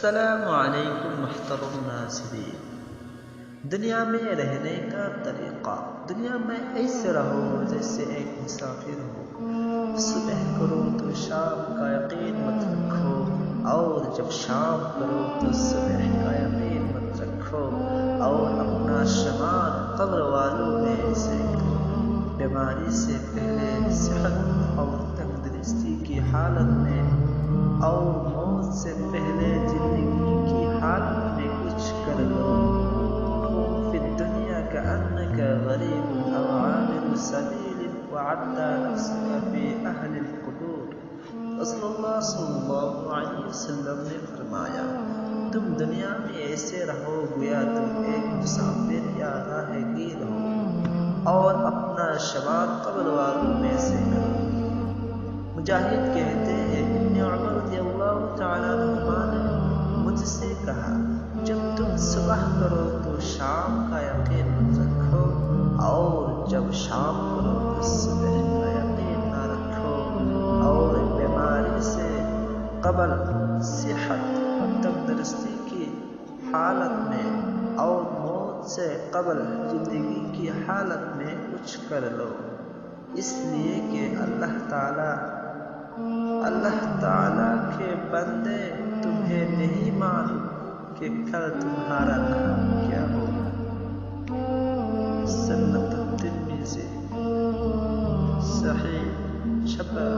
السلام علیکم محترم ناظرین۔ دنیا میں رہنے کا طریقہ، دنیا میں ایسے رہو جیسے ایک مسافر ہو۔ صبح کرو تو شام کا یقین مت رکھو، اور جب شام کرو تو صبح کا یقین مت رکھو، اور اپنا شمار قبر والوں میں سے کرو۔ بیماری سے پہلے صحت اور تندرستی کی حالت میں، اور موت سے پہلے زندگی کی حالت میں کچھ کر لو۔ فی الدنیا کأنک غریب او عابر سبیل وعدى نفسك فی اہل القبور۔ رسول اللہ صلی اللہ علیہ وسلم نے فرمایا، تم دنیا میں ایسے رہو گویا تم ایک مسافر یا راہ گیر ہو، اور اپنا شمار قبر والوں میں سے کرو۔ مجاہد کہتے ہیں، ابن عمر رضی اللہ تعالیٰ عنہما نے مجھ سے کہا، جب تم صبح کرو تو شام کا یقین مت رکھو، اور جب شام کرو تو صبح کا یقین نہ رکھو، اور بیماری سے قبل صحت اور تندرستی کی حالت میں، اور موت سے قبل زندگی کی حالت میں کچھ کر لو۔ اس لیے کہ اللہ تعالیٰ کے بندے، تمہیں نہیں معلوم کہ کل تمہارا نام کیا ہوگا۔ سنت الترمذی، صحیح شفا